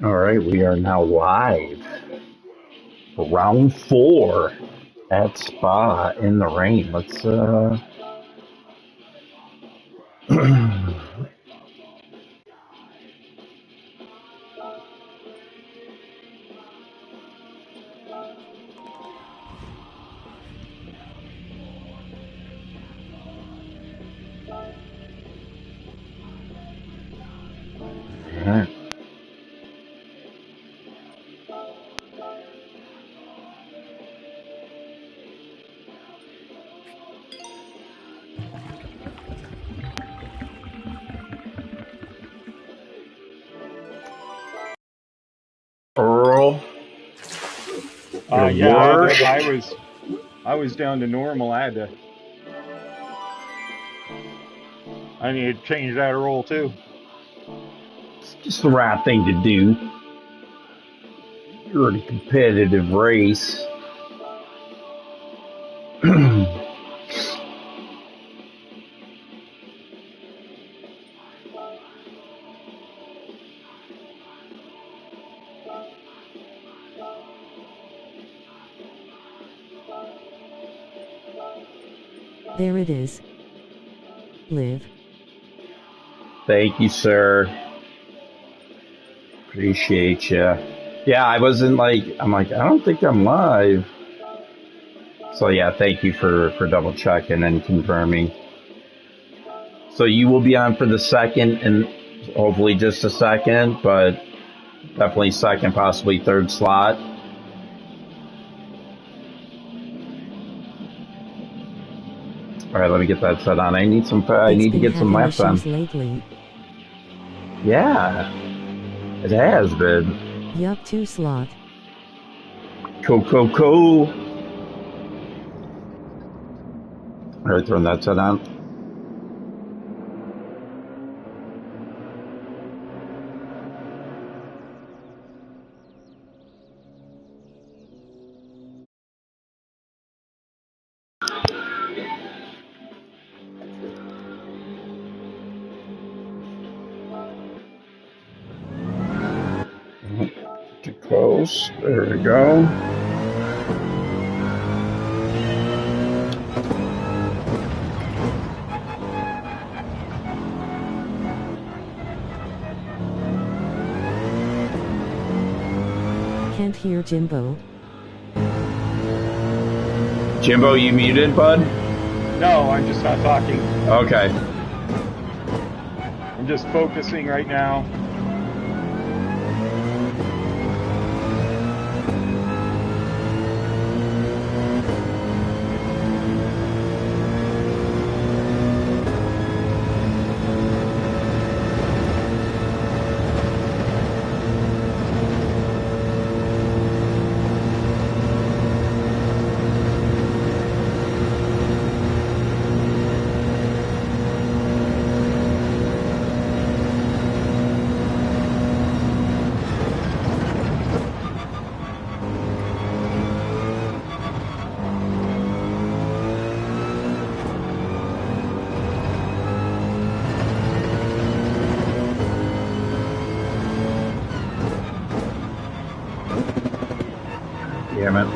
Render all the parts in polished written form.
All right, we are now live for round 4 at Spa in the rain. Let's all right. Earl, your Yeah, worst. I was down to normal. I need to change that roll too. It's just the right thing to do. You're in a competitive race. There it is. Live. Thank you, sir. Appreciate you. Yeah, I wasn't like, I'm like, I don't think I'm live. So yeah, thank you for double checking and confirming. So you will be on for the second and hopefully just a second, but definitely second, possibly third slot. All right, let me get that set on. I need to get some laps on. Lately. Yeah, it has been. Yup, 2 slot. Cool. All right, throwing that set on. Too close. There we go. Can't hear Jimbo. Jimbo, you muted, bud? No, I'm just not talking. Okay. I'm just focusing right now. Damn it.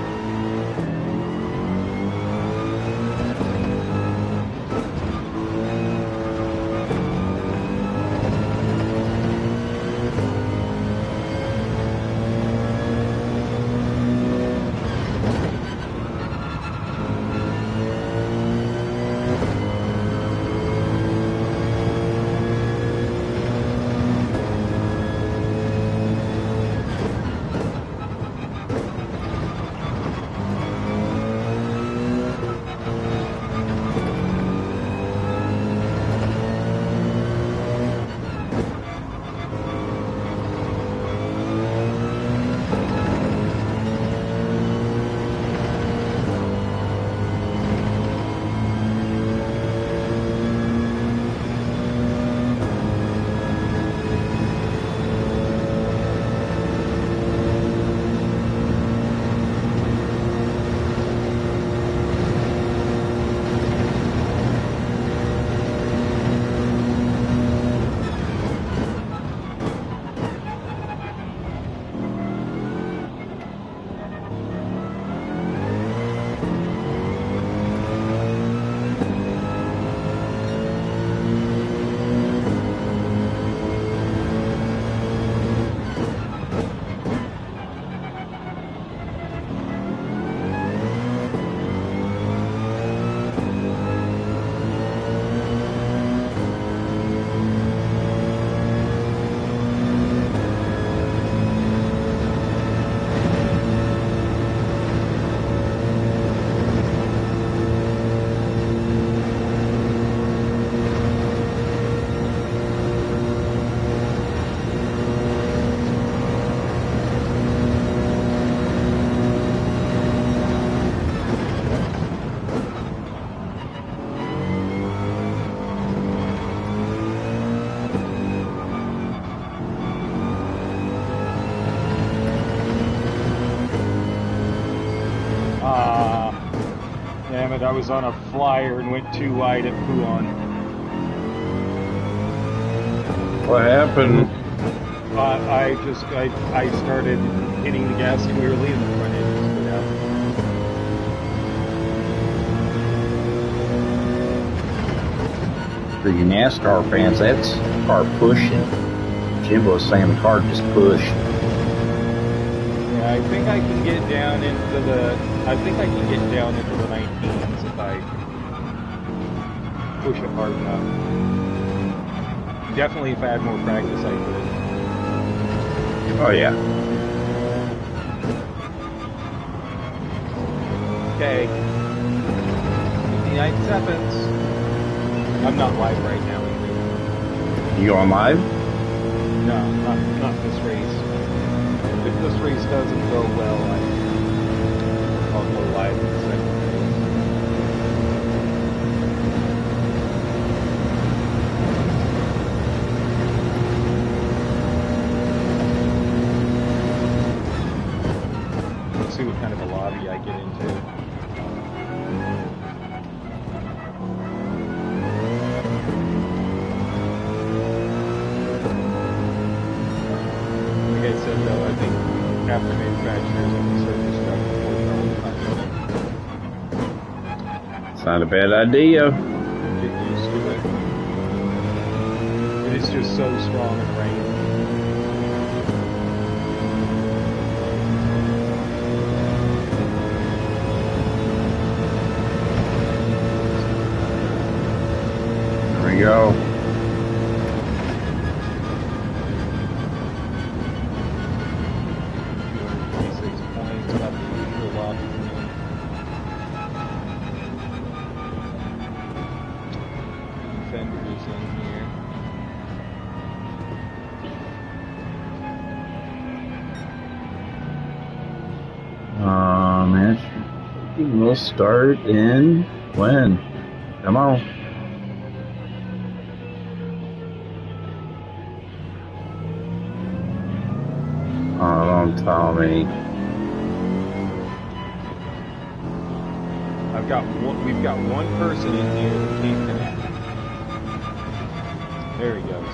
Damn it, I was on a flyer and went too wide at Puon. What happened? I started hitting the gas too early and the front end just split out. For you NASCAR fans, that's car pushing. Jimbo was saying the car just pushed. Yeah, I think I can get down into the 19s if I push it hard enough. Definitely if I had more practice I could. Oh yeah. Okay. 59 seconds. I'm not live right now either. You going live? No, not this race. If this race doesn't go well, I'll go live in the second race. Let's see what kind of a lobby I get into. Like I said though, I think after manufacturers have to start this stuff before travel time. It's not a bad idea. Get used to it. It is just so strong in the rain. There we go. 26 points, about the usual lot for me. Defenders in here. Man, we'll start in when? Come on. Oh, don't tell me. We've got one person in here that can't connect. There he goes.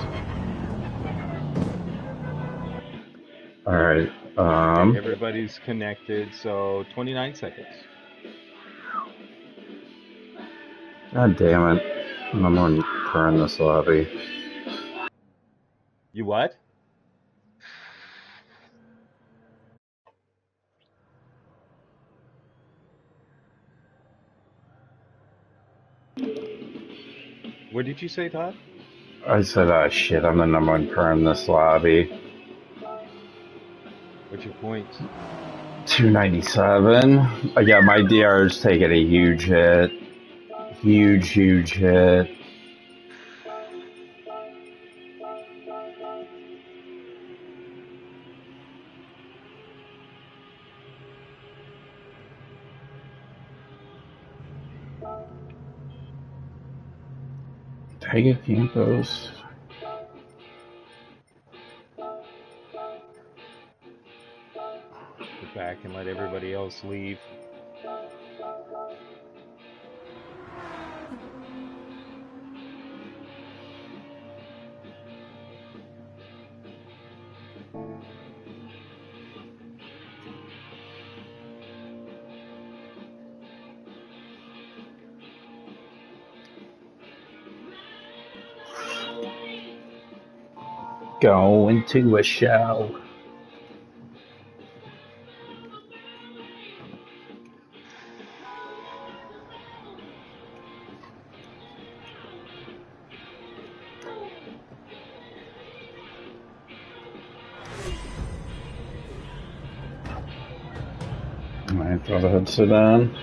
All right. Okay, everybody's connected, so 29 seconds. God damn it. I'm gonna burn this lobby. You what? What did you say, Todd? I said, oh shit, I'm the number one per in this lobby. What's your points? 297. Yeah, my DR's taking a huge hit. Huge hit. Tiger Campos. Get back and let everybody else leave. Go into a show. I throw the headset on.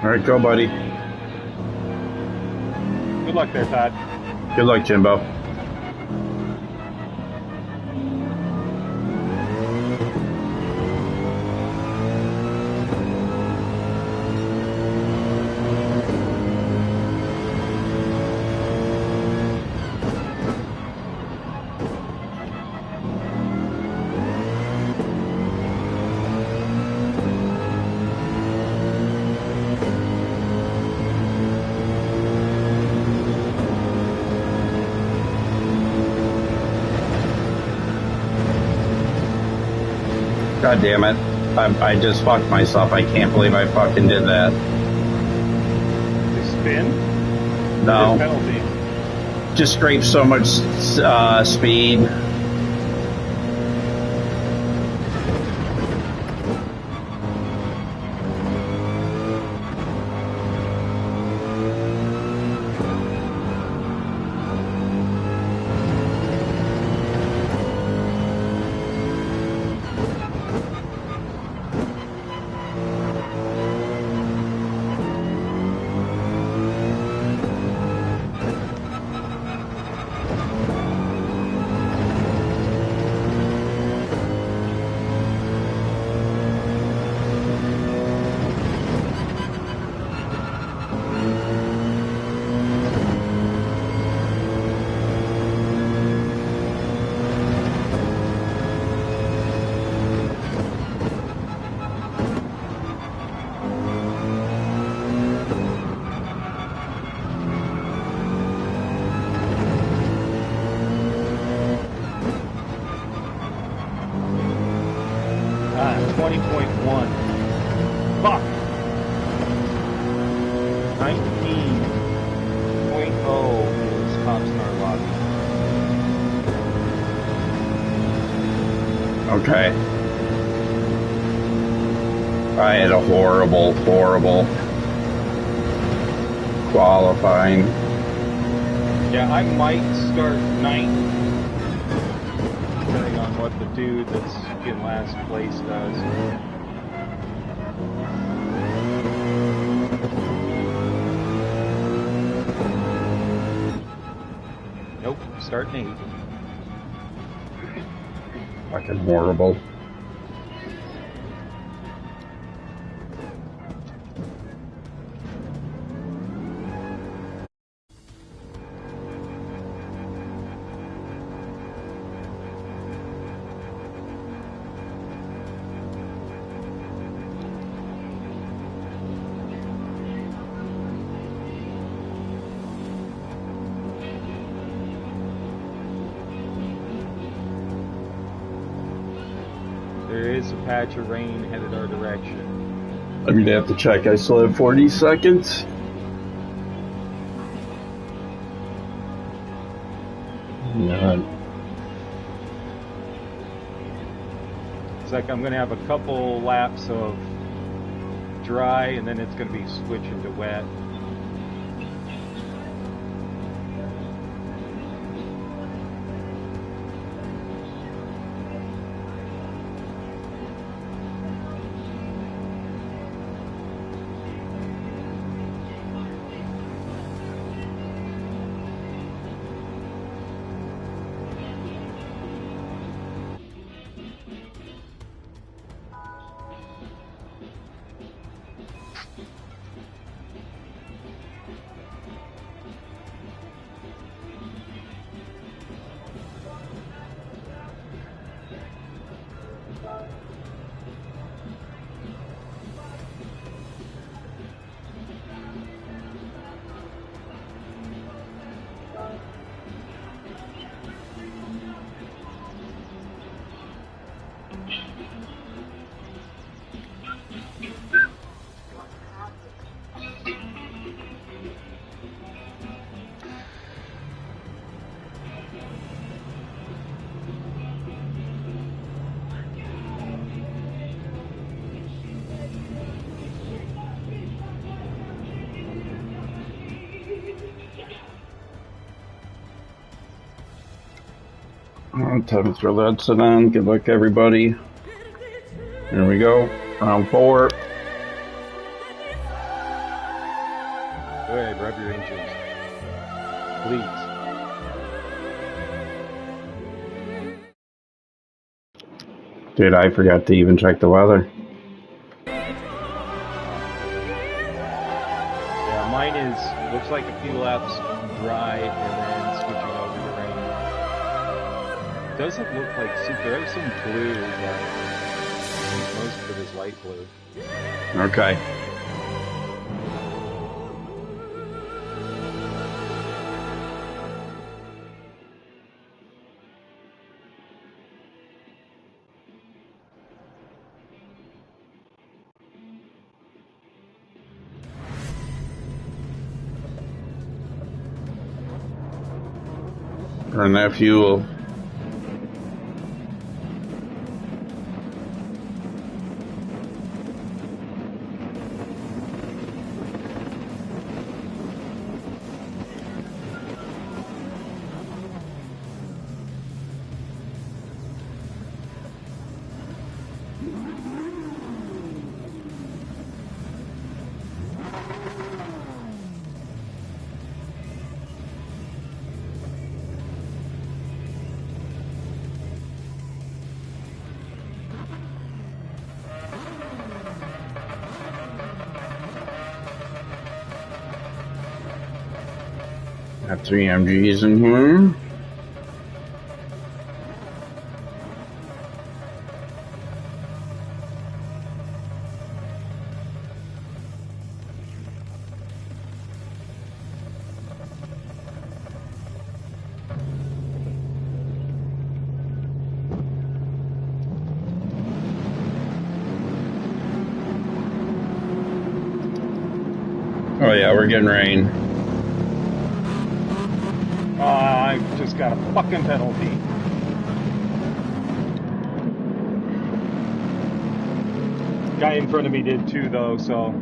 All right, go, buddy. Good luck there, Todd. Good luck, Jimbo. God damn it. I just fucked myself. I can't believe I fucking did that. You spin? No. Penalty. Just scraped so much speed. Ah, 20.1. Fuck. 19.0 is Comstar lobby. Okay. I had a horrible qualifying. Yeah, I might start ninth, depending on what the dude that's in last place does. Nope, starting 8th. Fucking horrible. There is a patch of rain headed our direction. I'm gonna have to check. I still have 40 seconds. God. It's like I'm going to have a couple laps of dry, and then it's going to be switching to wet. Time to throw that set on. Good luck, everybody. Here we go. Round 4. Go ahead, rub your engines. Please. Dude, I forgot to even check the weather. Yeah, mine is, looks like a few laps dry and then switching over to rain. Doesn't look like super, there's some blue, but I think most of it is light blue. Okay. Burn that fuel. Got 3 MGs in here. Oh yeah, we're getting rain. Oh, I just got a fucking penalty. Guy in front of me did too, though, so.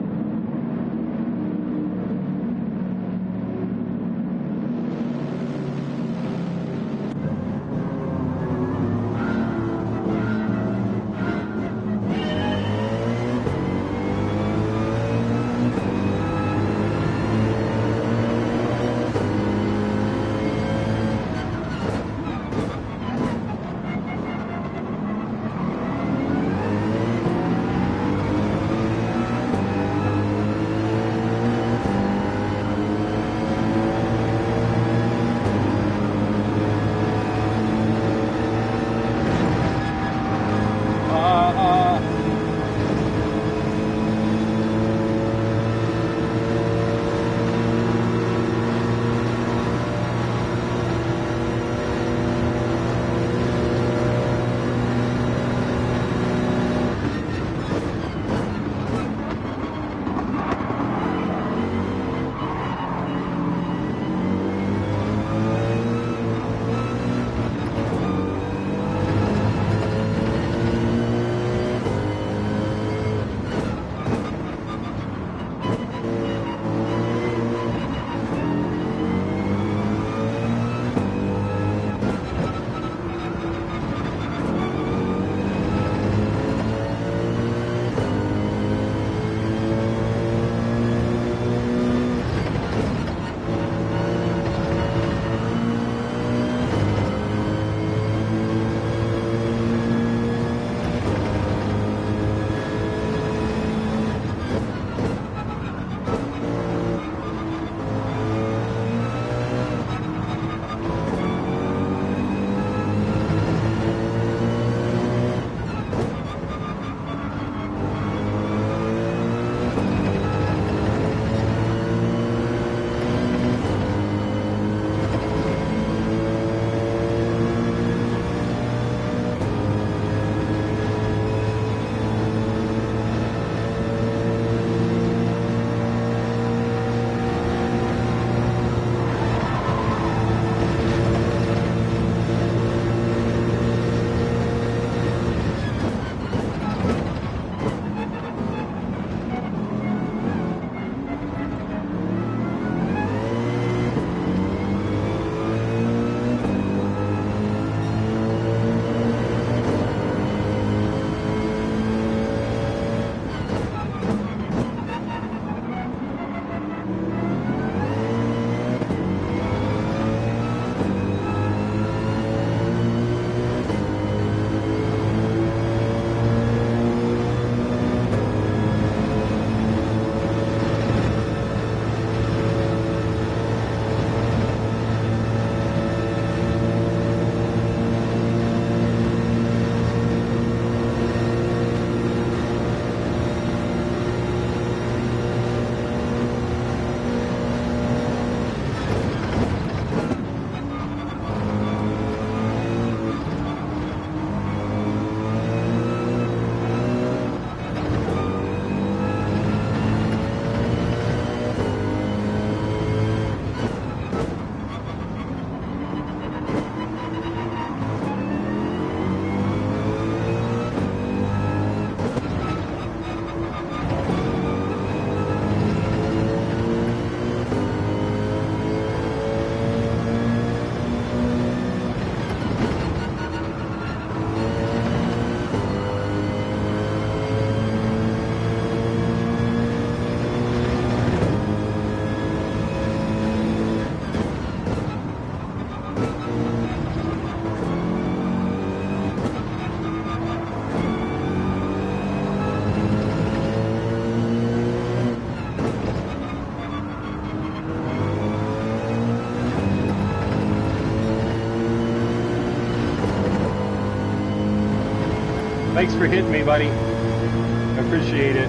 Thanks for hitting me, buddy. I appreciate it.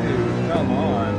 Dude, come on.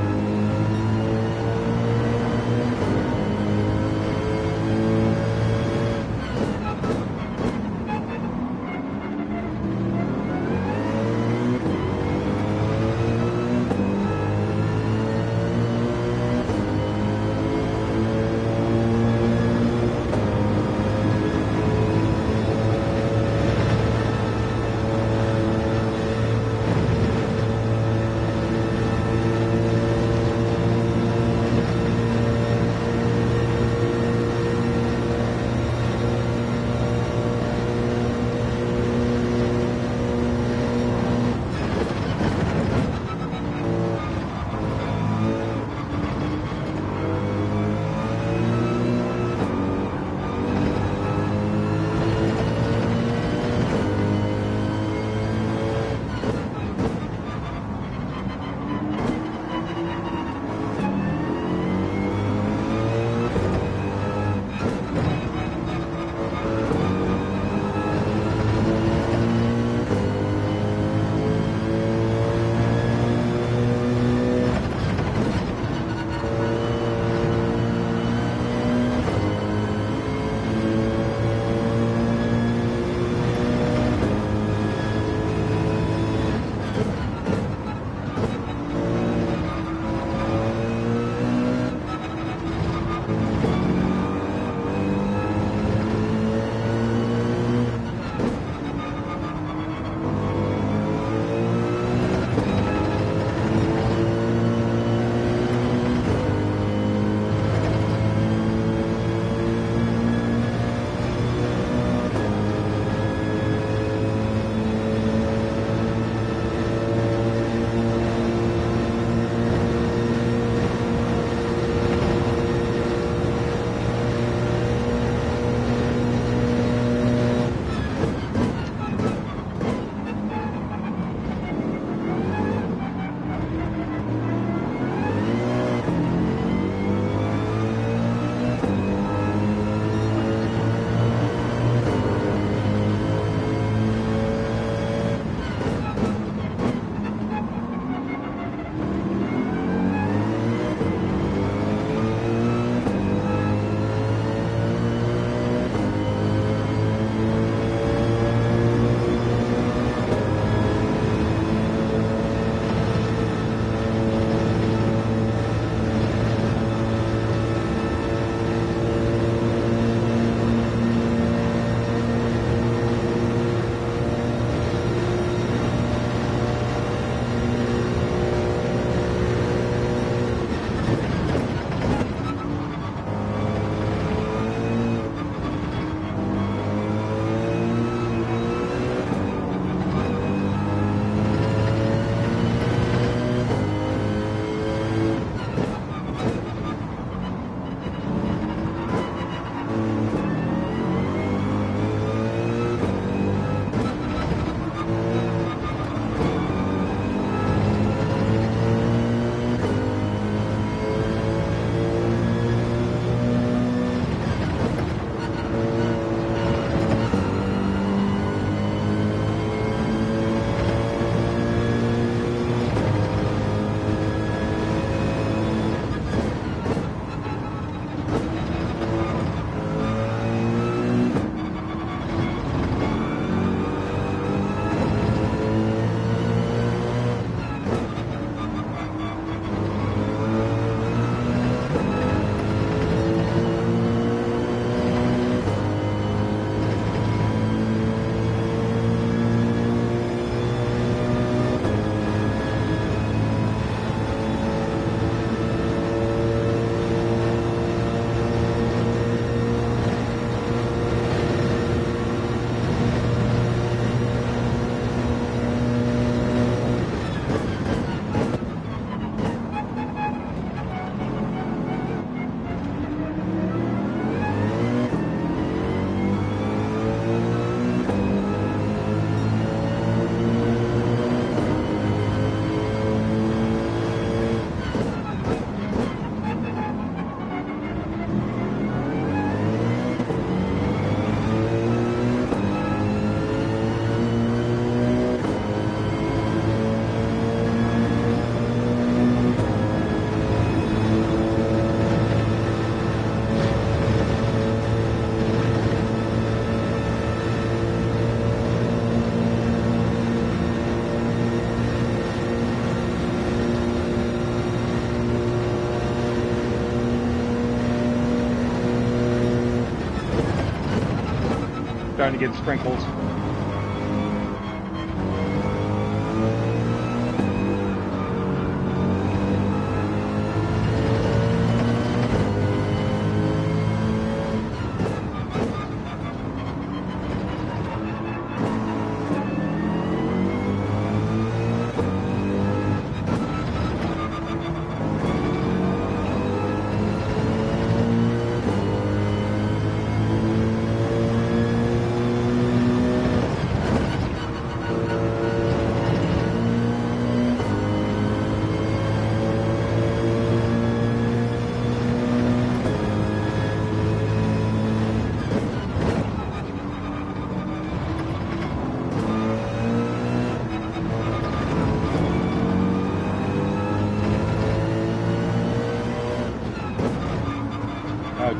starting to get sprinkles.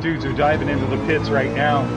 Dudes are diving into the pits right now.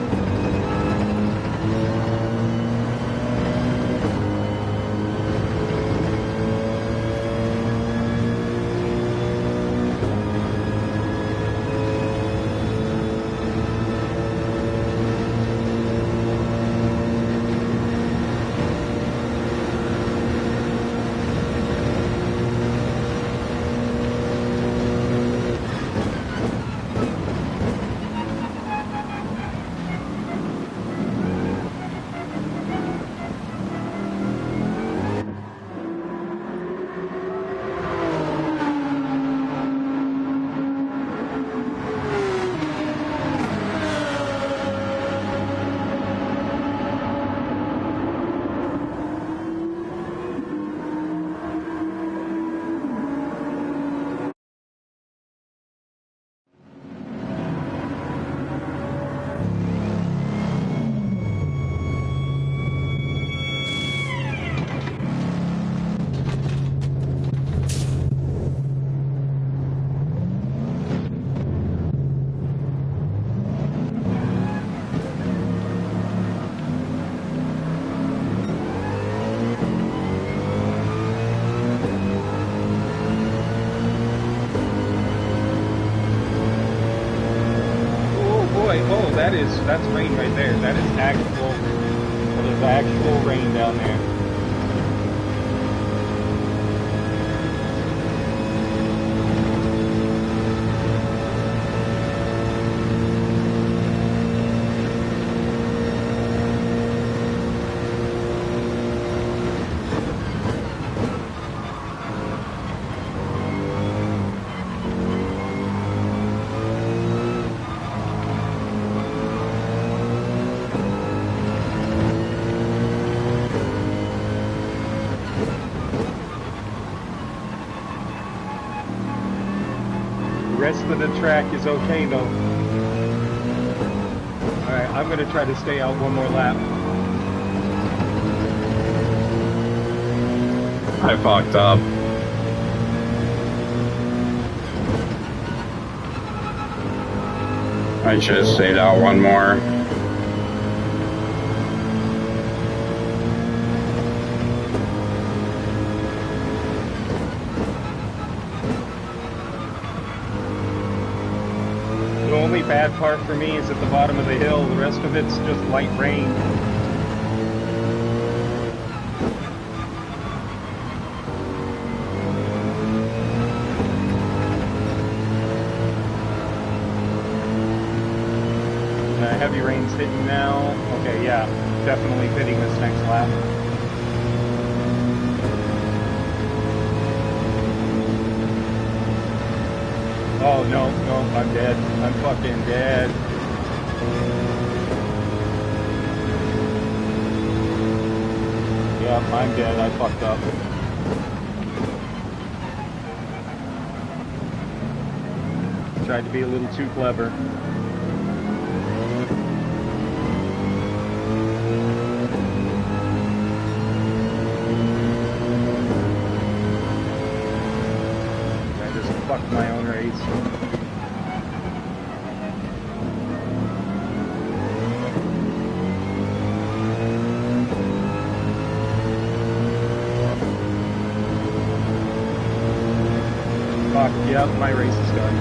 That's rain right there. That is actual rain down there. Rest of the track is okay though. Alright, I'm gonna try to stay out one more lap. I fucked up. I should have stayed out one more. The only bad part for me is at the bottom of the hill. The rest of it's just light rain. Heavy rain's hitting now. Okay, yeah, definitely hitting this next lap. Oh, no, I'm dead. I'm fucking dead. Yep, I'm dead. I fucked up. Tried to be a little too clever. Fuck my own race. Fuck, yep, my race is done.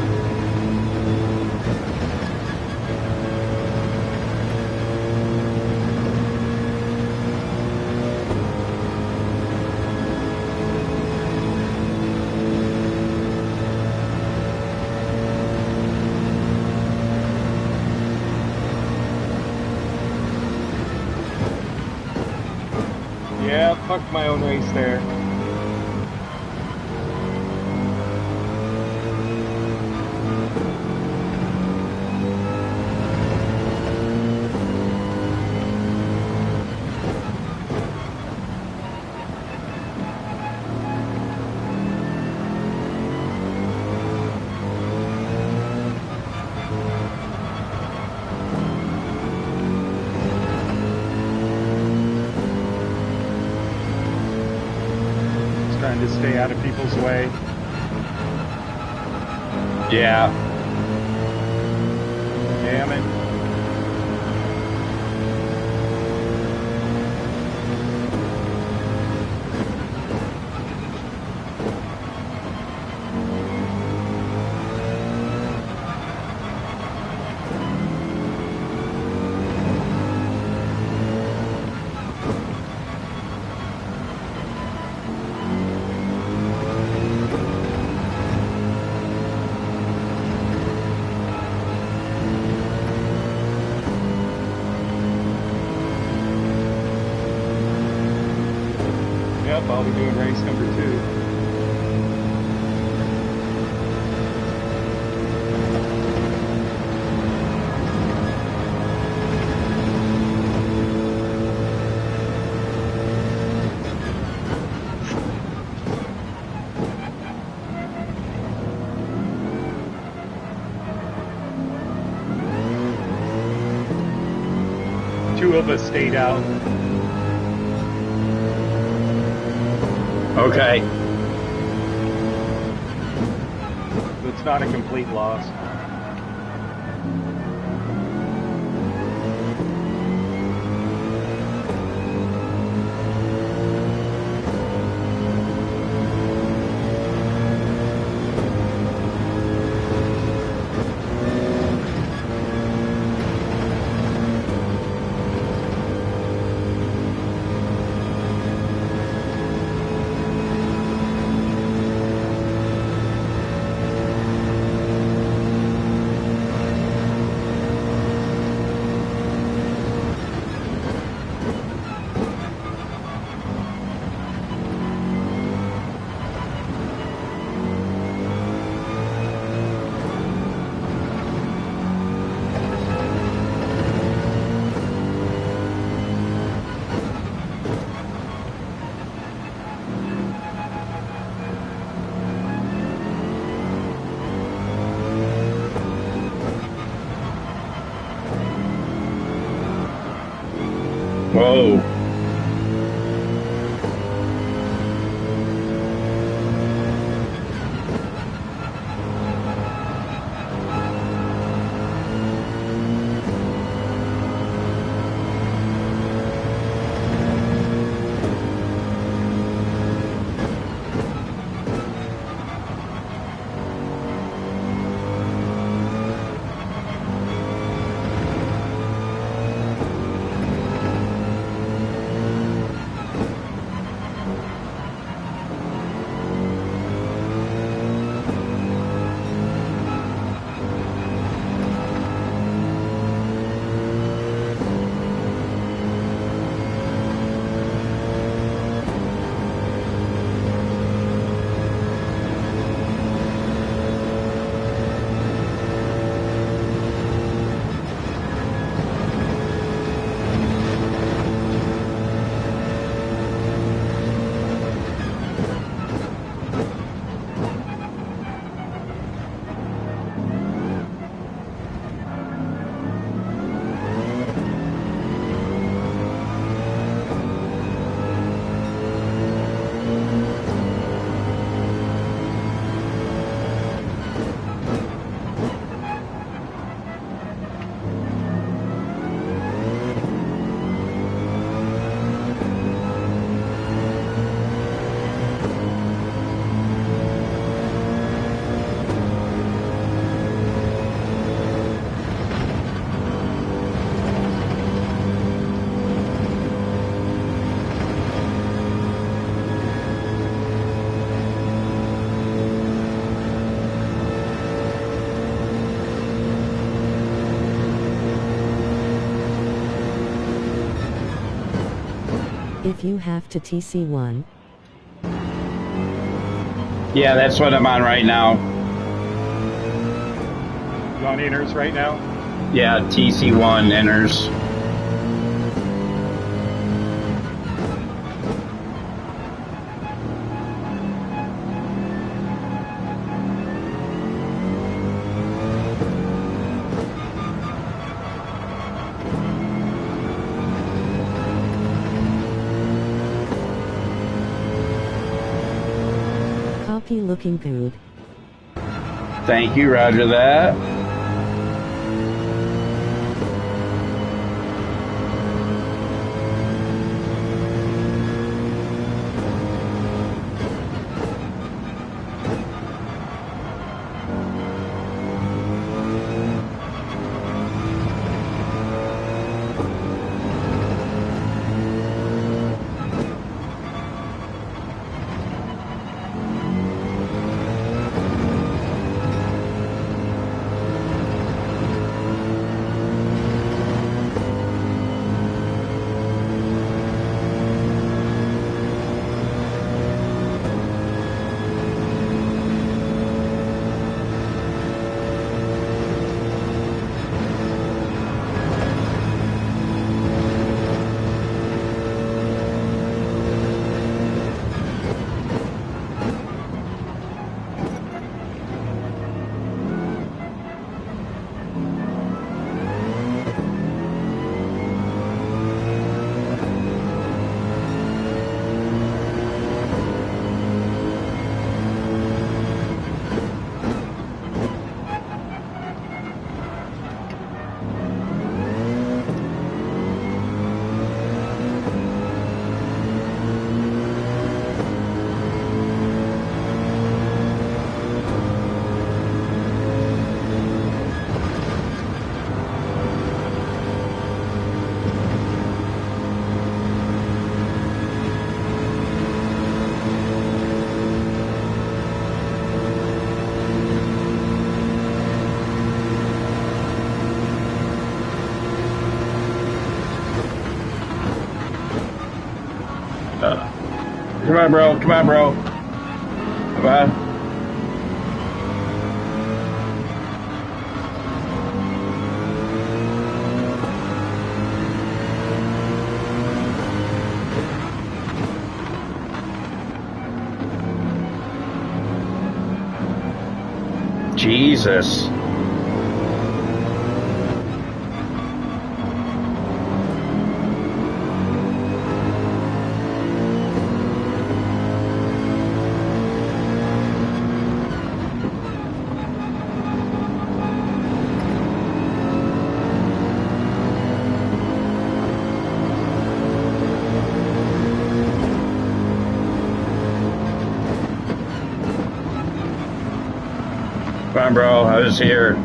Yeah, fucked my own race there. Trying to stay out of people's way. Yeah. Damn it. Yep, I'll be doing race number 2. Two of us stayed out. Okay. It's not a complete loss. Whoa. If you have to TC1, Yeah, that's what I'm on right now. You on inners right now? Yeah, TC1 enters. copy looking good. Thank you, roger that. Come on, bro. Come on, bro. Come on. Jesus. Come on, bro. I was here.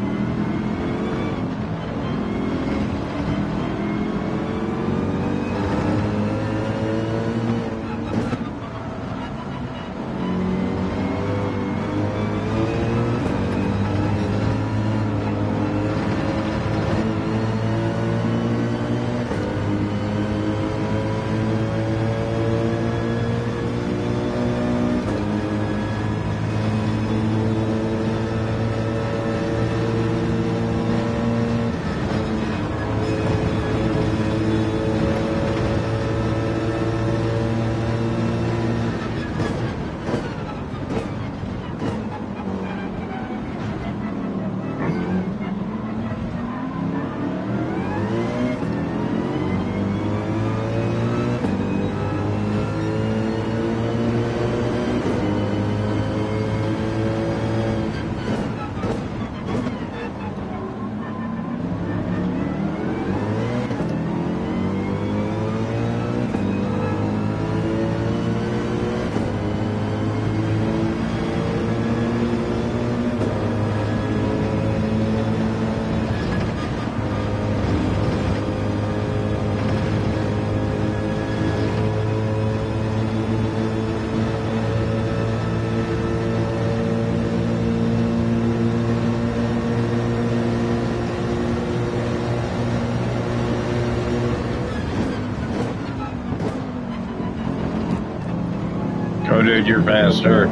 dude, you're faster.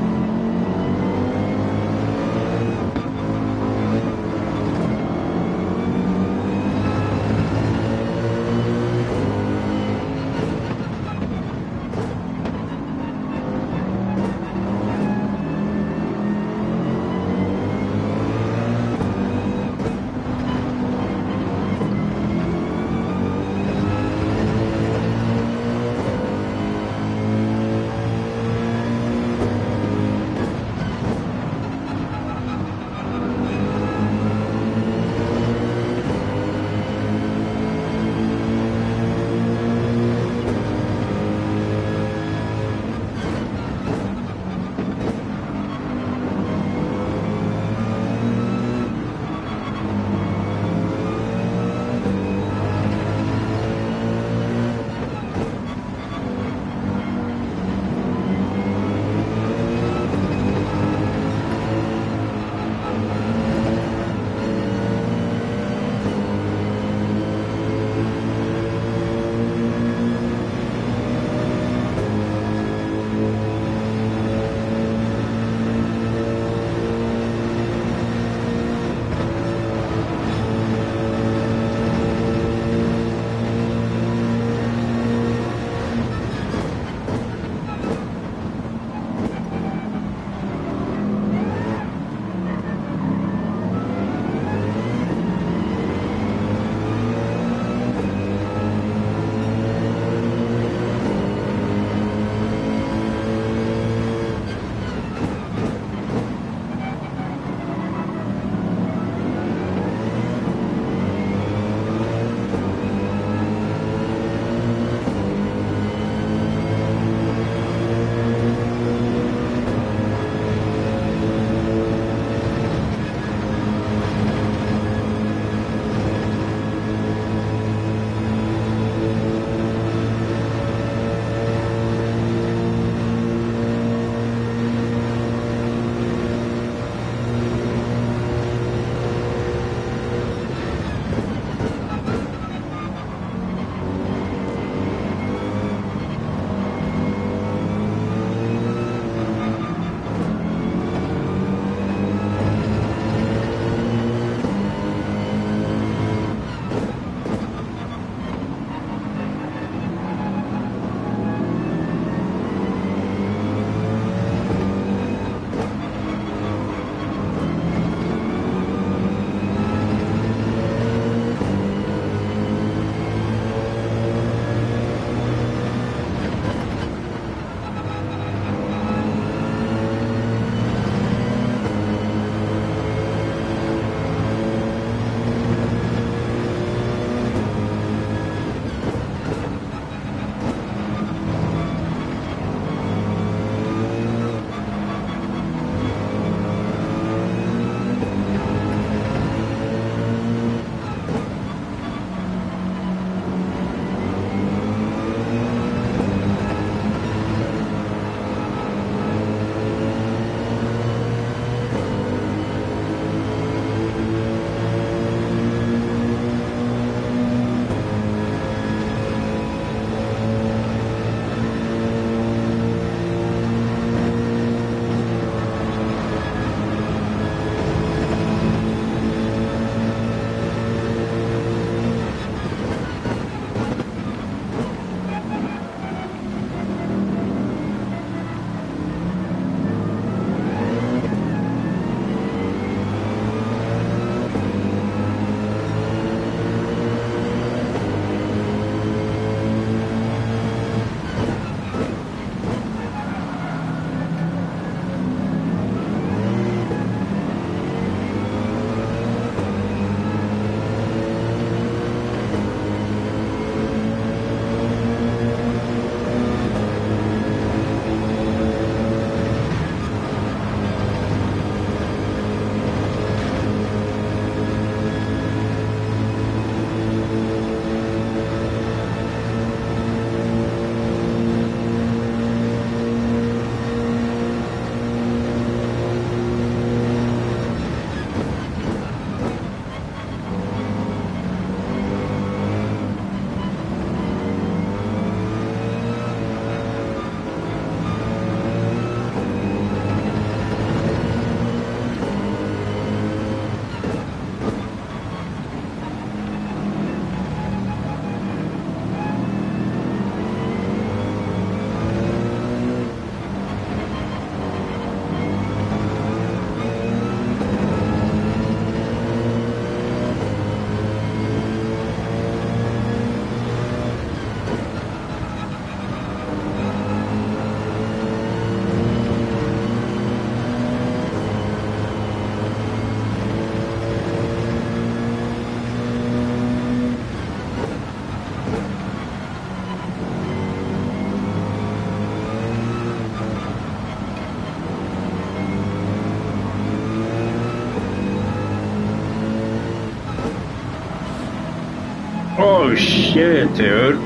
Oh shit, dude.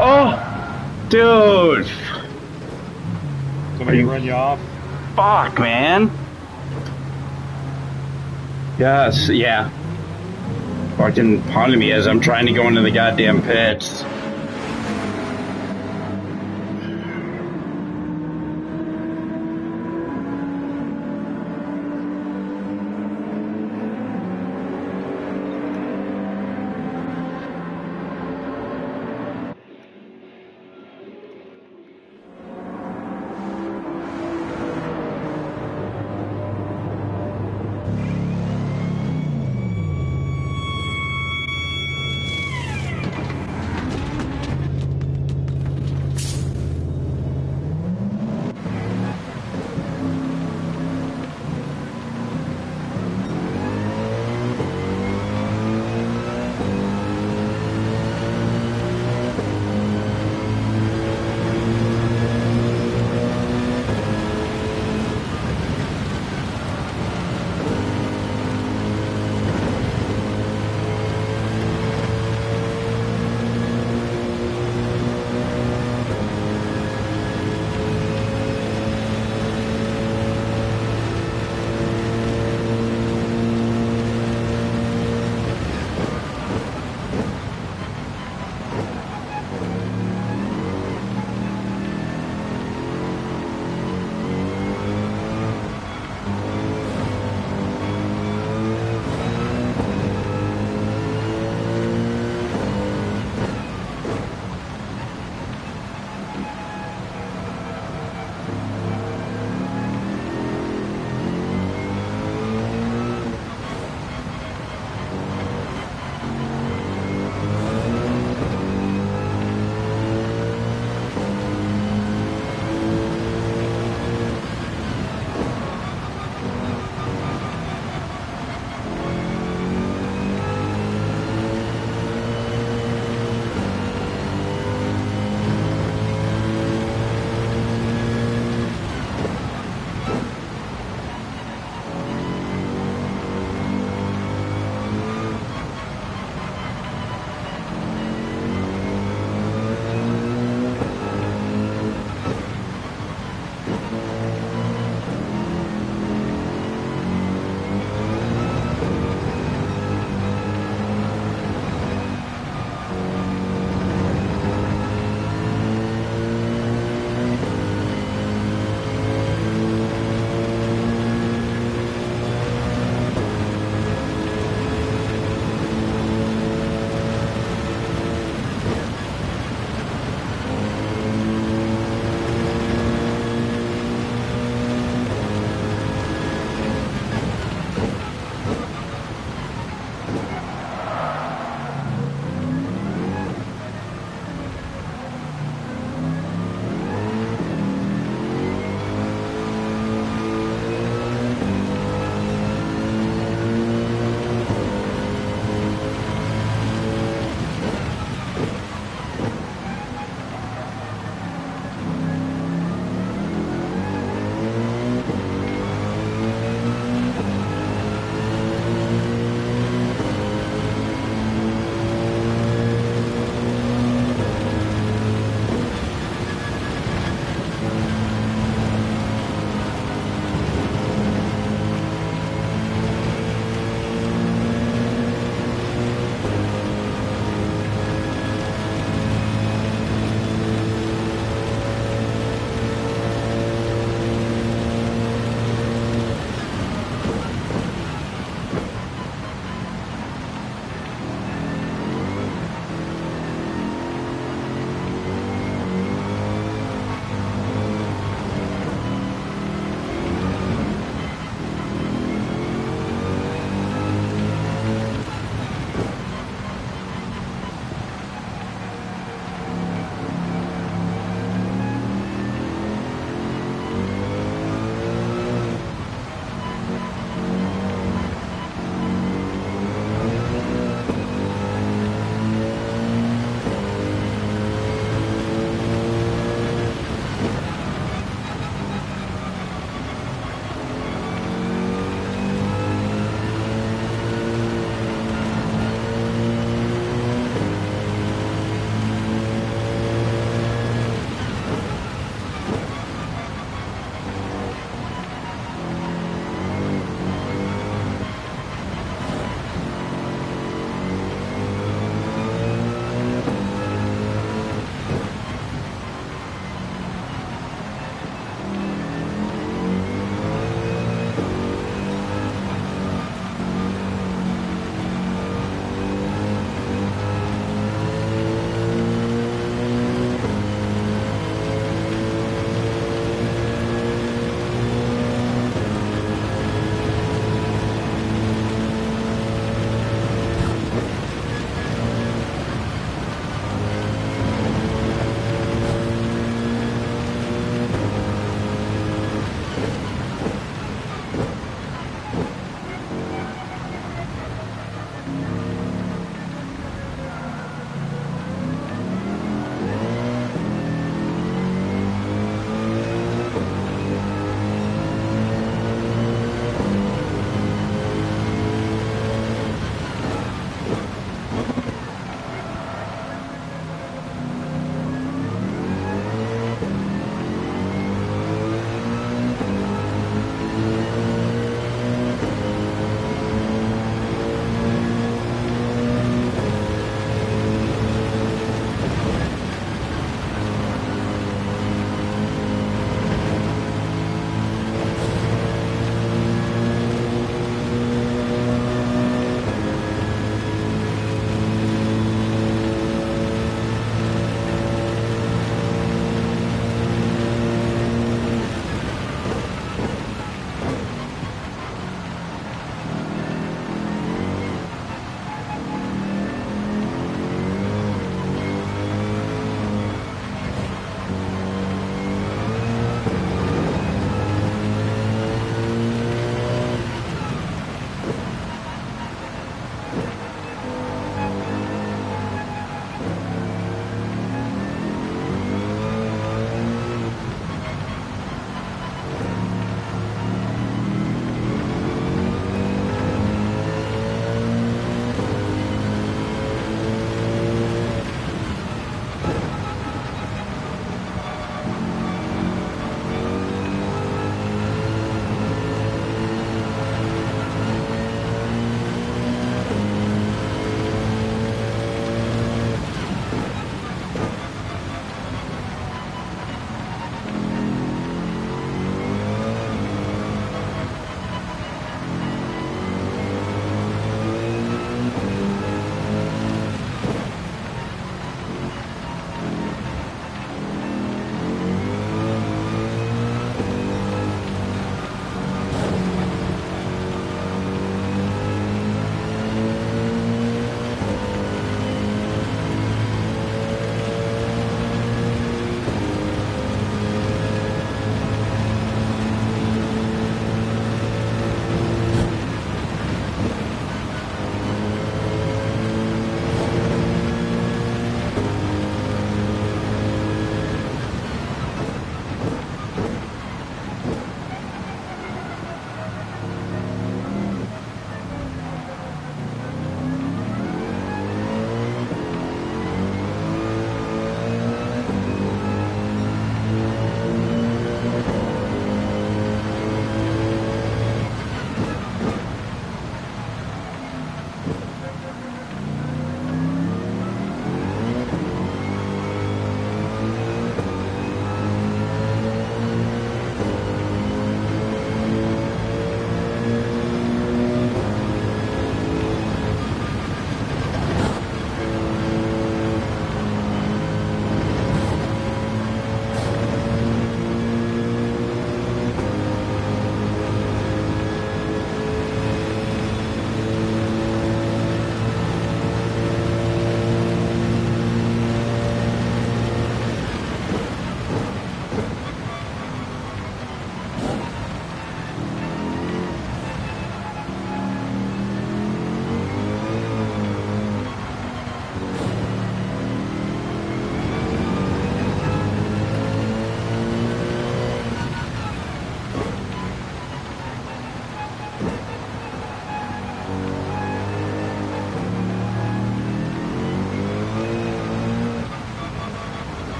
Oh, dude. Somebody run you off? Fuck, man. Yes, yeah. Fucking punting me as I'm trying to go into the goddamn pits.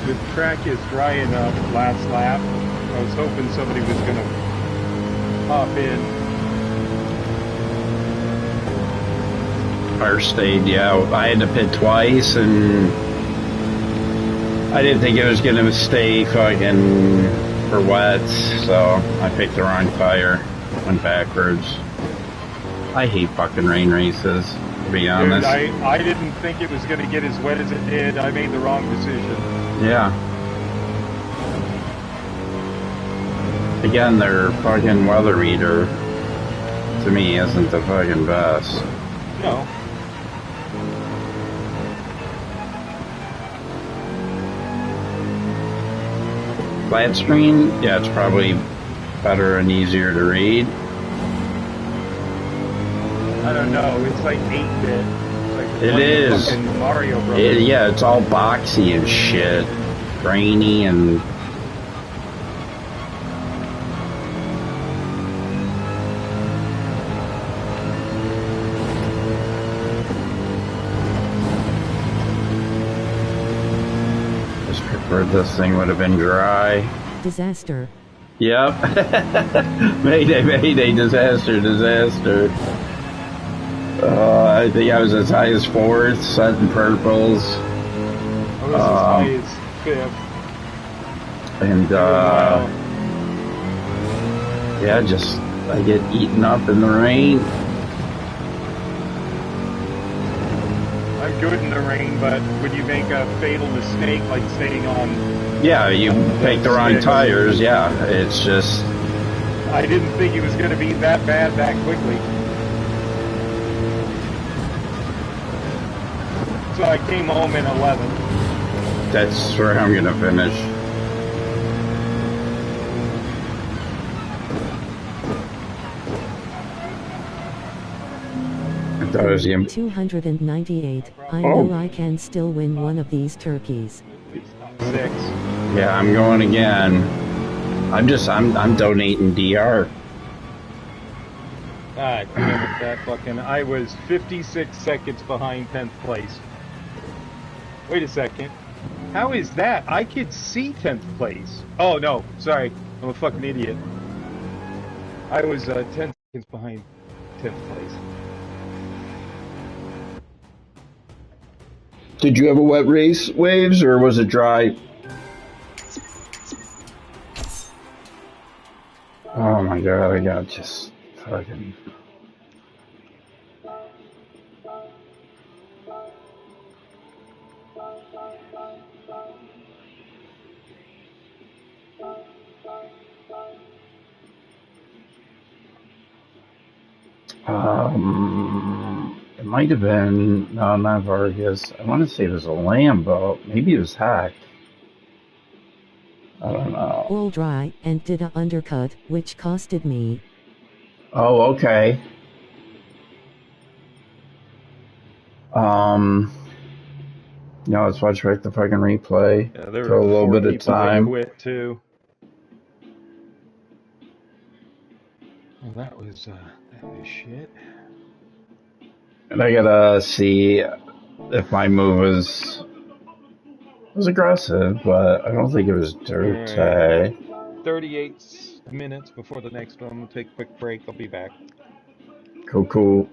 The track is dry enough last lap. I was hoping somebody was going to pop in. Fire stayed, yeah. I had to pit twice, and I didn't think it was going to stay fucking for wets, so I picked the wrong tire. Went backwards. I hate fucking rain races, to be honest. Dude, I didn't think it was going to get as wet as it did. I made the wrong decision. Yeah. Again, their fucking weather reader, to me, isn't the fucking best. No. Flat screen, yeah, it's probably better and easier to read. I don't know. It's like 8-bit. Like it is. Fucking Mario Brothers. Yeah, it's all boxy and shit, grainy and. or this thing would have been dry. Disaster. Yep. Mayday, mayday, disaster, disaster. I think I was as high as 4th, set in purples. I was as high as 5th. And, yeah, just, I get eaten up in the rain. I'm good in the rain, but when you make a fatal mistake, like staying on... Yeah, you pick the wrong tires, yeah, it's just... I didn't think it was going to be that bad that quickly. So I came home in 11th. That's where I'm going to finish. That was the 298. I know I can still win one of these turkeys. 6. Yeah, I'm going again. I'm donating DR. God damn it, that fucking... I was 56 seconds behind 10th place. Wait a second. How is that? I could see 10th place. Oh, no. Sorry. I'm a fucking idiot. I was 10 seconds behind 10th place. Did you have a wet race, Waves, or was it dry? Oh my god, I got just fucking... It might have been, no, not Vargas. I want to say it was a Lambo. Maybe it was hacked. I don't know. All dry and did a undercut, which costed me. Oh, okay. No, let's watch back the fucking replay Yeah, there for were a little 4 bit of people that time. quit too. Well, that was shit. And I gotta see if my move was aggressive, but I don't think it was dirty. 38 minutes before the next one. I'm gonna take a quick break. I'll be back. Cool, cool.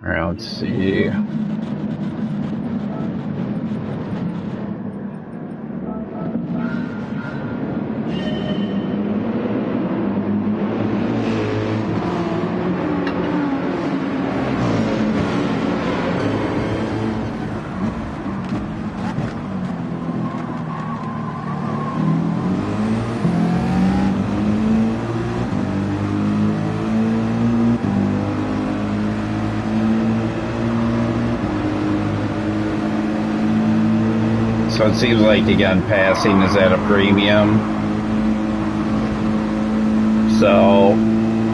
Alright, let's see. So it seems like, again, passing is at a premium. So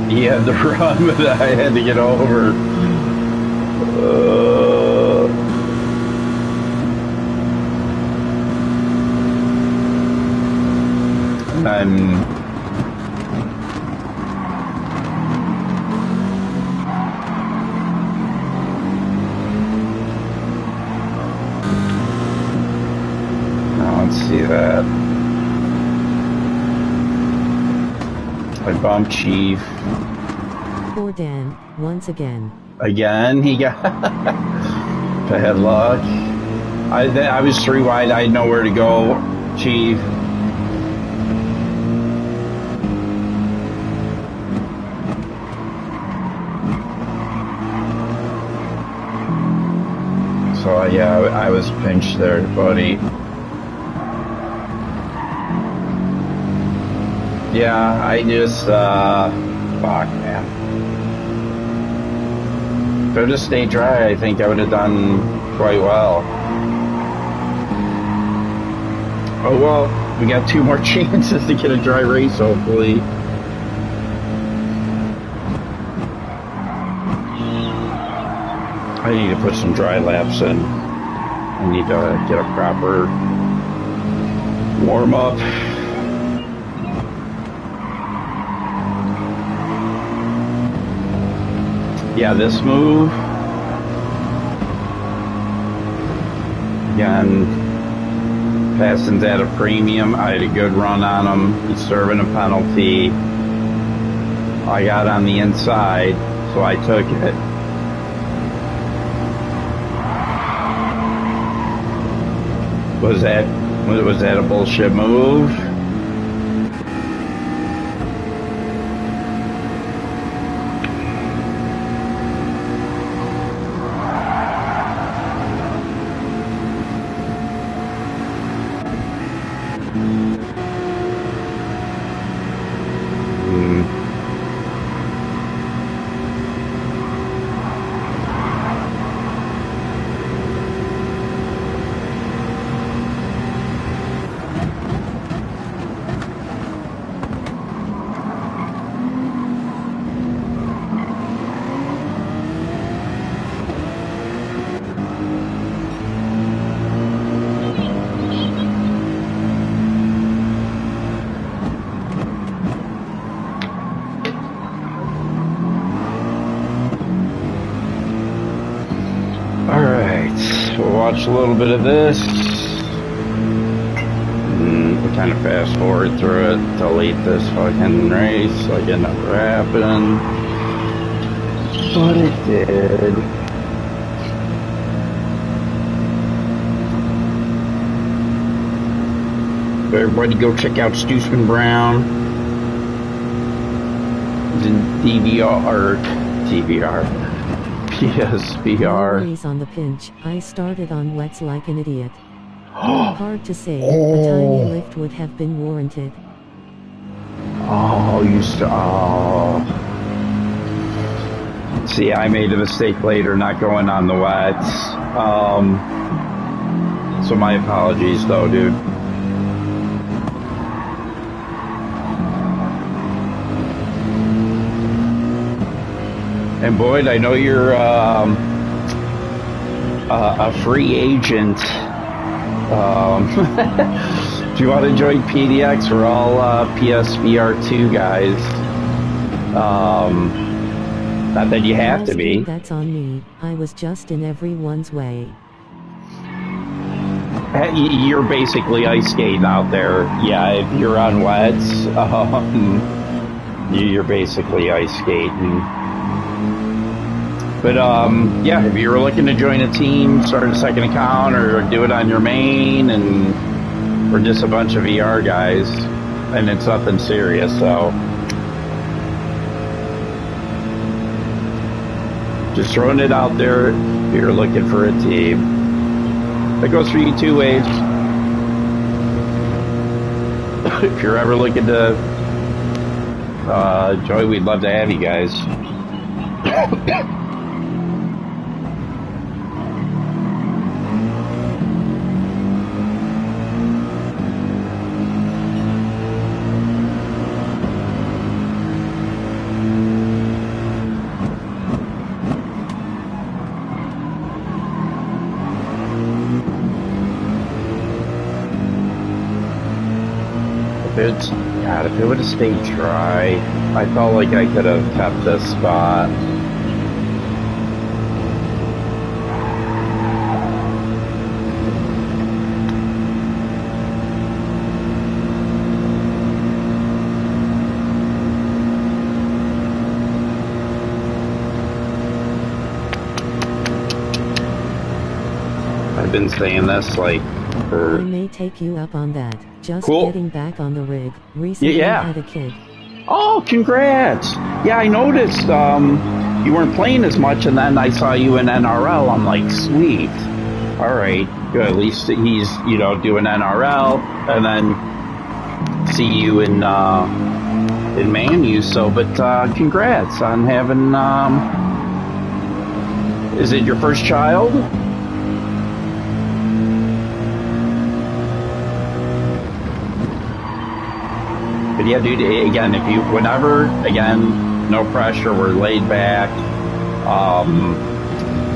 he had to run, but I had to get over. And let's see that. I bumped Chief. Poor Dan, once again. Again, he got bad luck. I was 3 wide. I had nowhere to go, Chief. So yeah, I was pinched there, buddy. Yeah, I just, fuck, man. If I would have stayed dry, I think I would have done quite well. Oh well, we got 2 more chances to get a dry race, hopefully. I need to put some dry laps in. I need to get a proper warm up. Yeah, this move, again, Paston's at a premium. I had a good run on him. He's serving a penalty. I got on the inside, so I took it. Was that a bullshit move? Watch a little bit of this. We kind of fast forward through it, delete this fucking race, like it never happened. But it did. Everybody go check out Stoosman Brown. He's in DVR, or TVR. PSVR. No worries on the pinch. I started on wets like an idiot. Hard to say. A tiny lift would have been warranted. Oh, See, I made a mistake later not going on the wets. So my apologies though, dude. And Boyd, I know you're a free agent. Do you want to join PDX? We're all PSVR2 guys. Not that you have to be. That's on me. I was just in everyone's way. You're basically ice skating out there. Yeah, if you're on wets, you're basically ice skating. But, yeah, if you were looking to join a team, start a second account, or do it on your main, and we're just a bunch of VR guys, and it's nothing serious, so. Just throwing it out there if you're looking for a team. That goes for you two ways. If you're ever looking to join, we'd love to have you guys. God, if it would have stayed dry, I felt like I could have kept this spot. I've been saying this like for... I may take you up on that. Just cool. Getting back on the rig. Recently had a kid. Oh, congrats! Yeah, I noticed you weren't playing as much, and then I saw you in NRL. I'm like, sweet. All right, good. At least he's, you know, doing NRL, and then see you in Man U. So, but congrats on having. Is it your first child? But yeah, dude, again, if you, whenever, again, no pressure, we're laid back.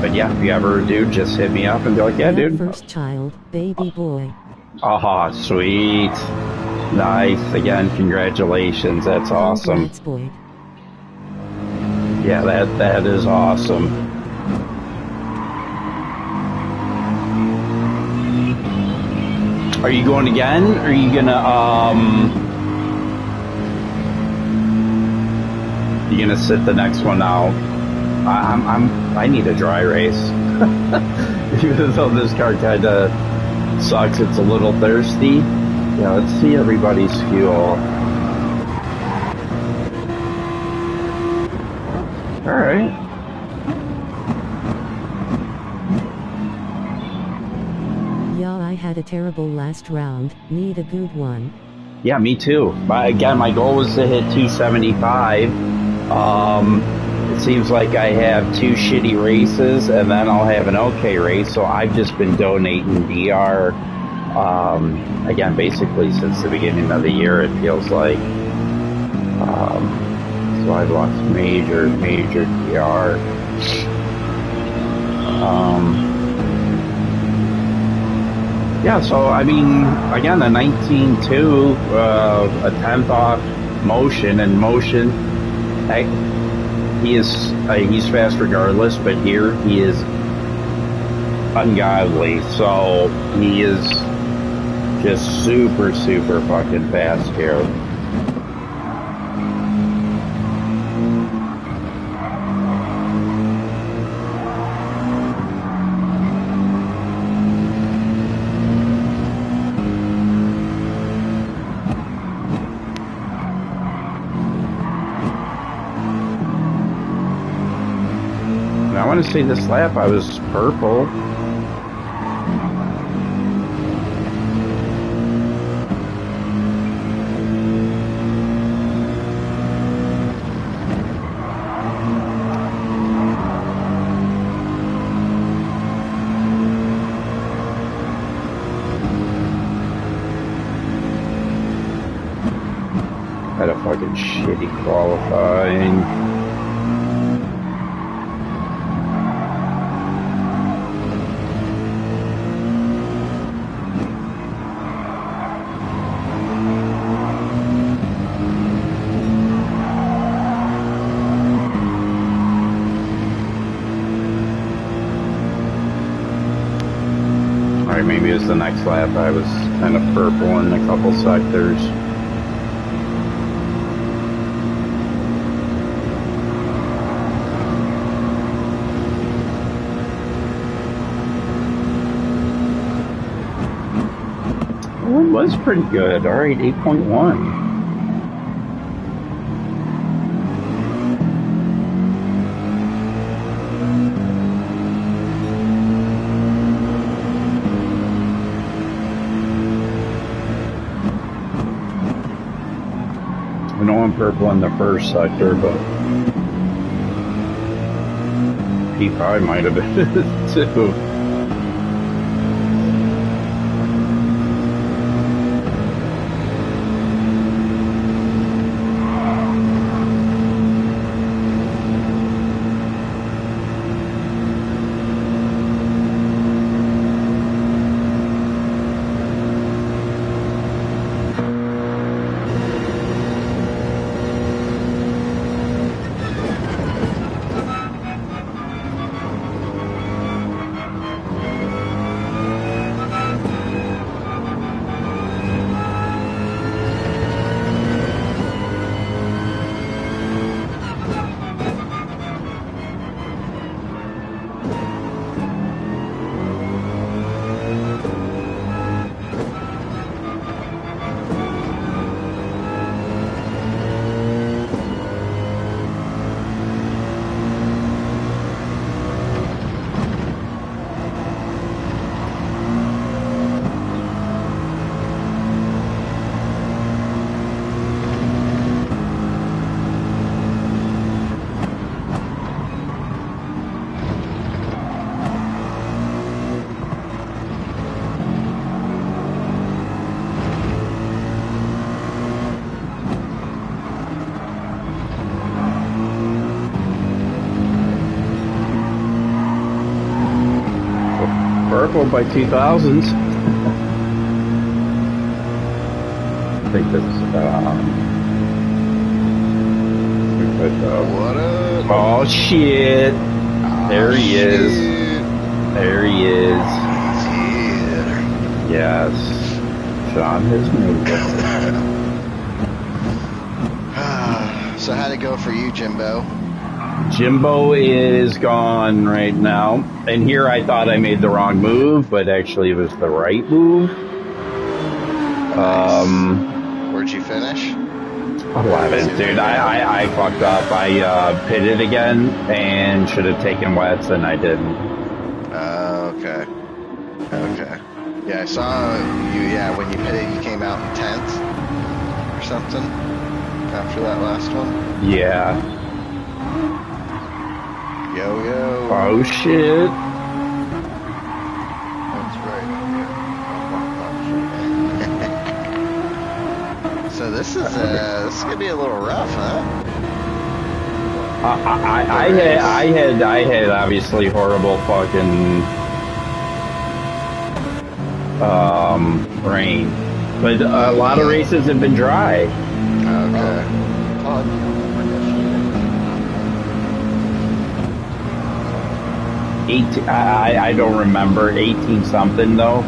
But yeah, if you ever do, just hit me up and be like, yeah, Their dude. first child, baby boy. Aha, sweet. Nice. Again, congratulations. That's awesome. Congrats, boy. Yeah, that is awesome. Are you going again? Or are you gonna sit the next one out? I need a dry race. Even though this car kinda sucks, it's a little thirsty. Yeah, let's see everybody's fuel. Alright. Yeah, I had a terrible last round. Need a good one. Yeah, me too. Again, my goal was to hit 275. It seems like I have 2 shitty races, and then I'll have an okay race. So I've just been donating DR. Again, basically since the beginning of the year, it feels like. So I've lost major DR. Yeah, so I mean, again, a 19.2, a 10th off Motion, and Motion, he's fast regardless, but here he is ungodly. So he is just super fucking fast here. I want to say this lap I was purple. Had a fucking shitty qualifying. Alright, maybe it was the next lap. I was kind of purple in a couple sectors. Oh, it was pretty good. Alright, 8.1. I know I'm purple in the first sector, but P5 might have been too. careful by 2000s. I think this is, What up? oh shit. There he is. There he is. He's here. Yes. Sean has moved it. So how'd it go for you, Jimbo? Jimbo is gone right now. And here I thought I made the wrong move, but actually it was the right move. Nice. Where'd you finish? 11th, dude. I fucked up. I pitted again and should have taken wets, and I didn't. Okay. Okay. Yeah, I saw you, yeah, when you pitted, you came out in 10th or something after that last one. Yeah. Yo, yo. Oh, shit. That's right. So this is gonna be a little rough, huh? I had obviously horrible fucking rain, but a lot of races have been dry. Okay. I don't remember 18 something though.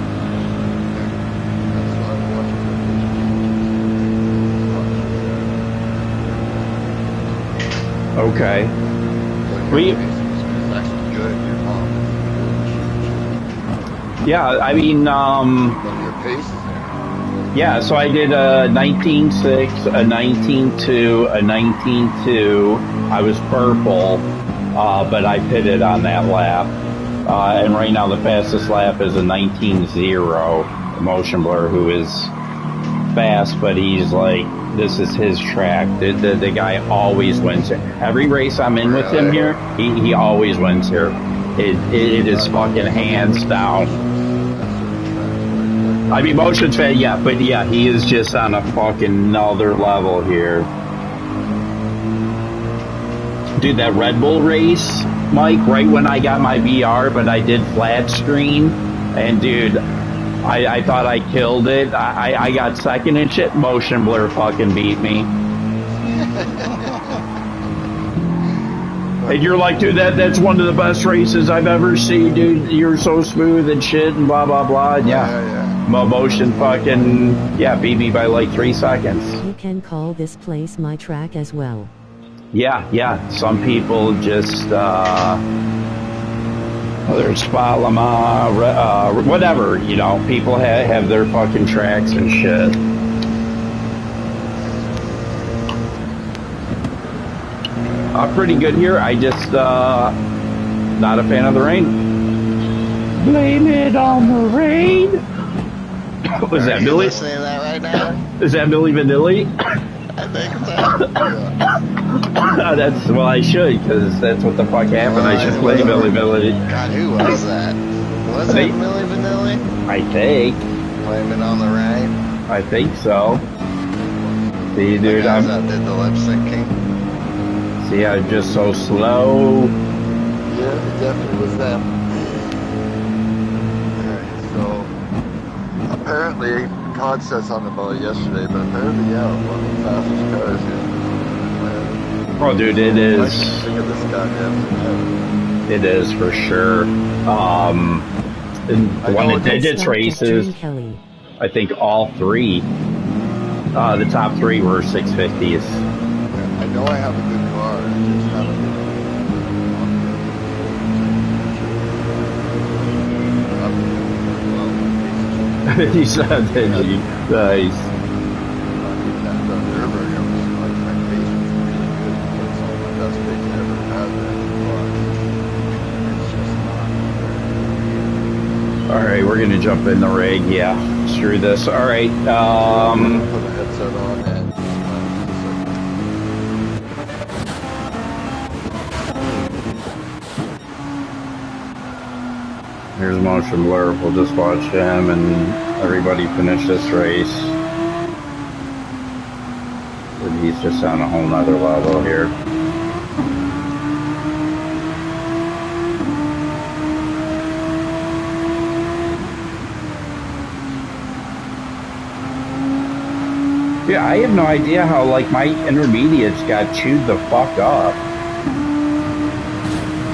Okay. Yeah, I mean, yeah, so I did a 19.6, a 19.2, a 19.2. I was purple, but I pitted on that lap. And right now the fastest lap is a 19.0. Motion Blur, who is fast, but he's like, this is his track. The guy always wins here. Every race I'm in with him here, he always wins here. It is fucking hands down. I mean, Motion's fan, yeah, but yeah, he is just on a fucking another level here. Dude, that Red Bull race, Mike, right when I got my VR, but I did flat screen, and dude, I thought I killed it. I got second and shit. Motion Blur fucking beat me. And you're like, dude, that's one of the best races I've ever seen, dude. You're so smooth and shit and blah, blah, blah. And yeah. Motion fucking, yeah, beat me by like 3 seconds. You can call this place my track as well. Yeah. Some people just, whether it's Palama, whatever, you know, people have their fucking tracks and shit. Pretty good here. I just, not a fan of the rain. Blame it on the rain. Was that Billy? Listening to that right now? Is that Billy Vanilli? I think so. That's, well, I should, because that's what the fuck happened. I should play Billy Vanilli. God, who was that? Was that Billy Vanilli? I think. Blame it on the rain? I think so. See, dude, that did the lip syncing. See, I'm just so slow. Yeah, it definitely was them. Alright, so apparently, Todd said something about it yesterday, but apparently, yeah, one of the fastest cars here. Oh, dude, it is. I can think of this goddamn thing. It is for sure. The one that did its races, I think all three, the top three were 650s. I know I have a good car, I just haven't been He said, did you? Nice. Alright, we're gonna jump in the rig, yeah. Screw this. Alright, put the headset on and here's Motion Blur. We'll just watch him and everybody finish this race. And he's just on a whole nother level here. Yeah, I have no idea how like my intermediates got chewed the fuck up.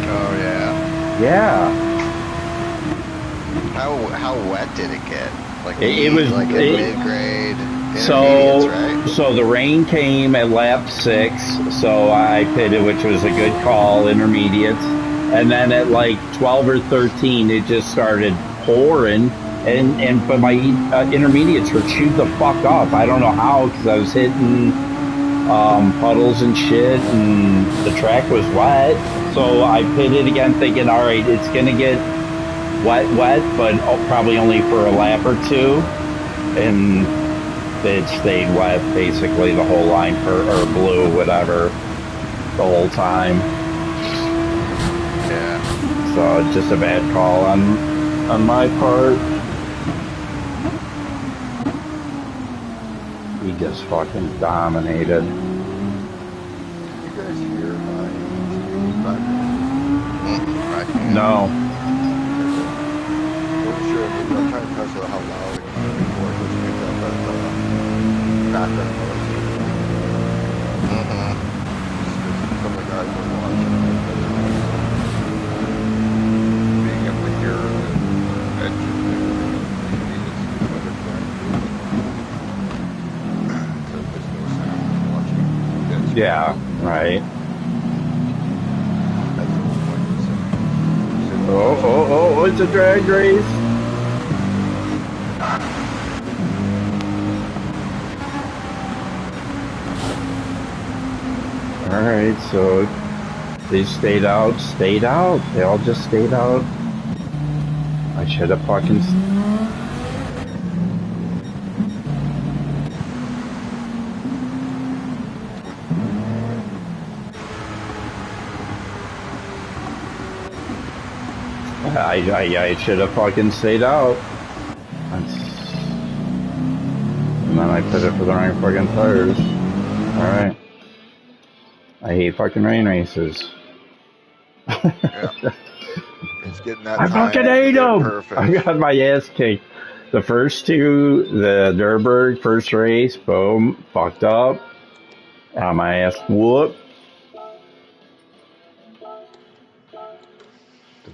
Oh yeah. Yeah, How wet did it get? Like it was like a it, mid-grade intermediates, so right? so the rain came at lap 6, so I pitted, which was a good call, intermediates, and then at like 12 or 13, it just started pouring, and but my intermediates were chewed the fuck up. I don't know how because I was hitting puddles and shit, and the track was wet. So I pitted again, thinking, all right, it's gonna get wet, but probably only for a lap or two, and it stayed wet basically the whole line for or blue, whatever, the whole time. Yeah. So just a bad call on my part. He just fucking dominated. Can you guys hear my feedback? I can't. No. Okay, good. I wasn't sure. Maybe I'll try and test out how loud my record was picked up as background noise and everything. Mm-hmm. Just because some of the guys were watching, I was having some being able to hear the engine and everything of the units and what they're trying to do. Because there's no sound when you're watching dead screen. Yeah. Right. That's the whole point of the sim. You're sitting there Oh, watching oh, the oh! It's a drag race. All right, so they stayed out, stayed out. They all just stayed out. I should have fucking. I should have fucking stayed out. That's, and then I put it for the wrong fucking tires. All right. I hate fucking rain races. Yeah. It's getting that I time fucking where hate they're them. I perfect. got my ass kicked. The first two, the Nürburgring first race, boom, fucked up. Got my ass whooped.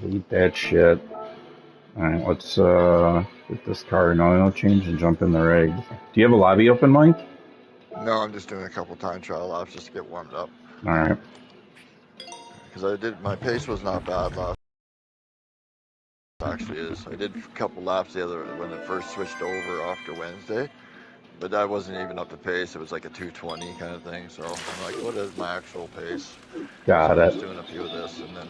Delete that shit. Alright, let's get this car an oil change and jump in the rig. Do you have a lobby open, Mike? No, I'm just doing a couple time trial laps just to get warmed up. Alright. Because my pace was not bad last. Actually is. I did a couple laps the other when it first switched over after Wednesday, but that wasn't even up to pace. It was like a 220 kind of thing. So I'm like, what is my actual pace? So Got I'm it. just doing a few of this, and then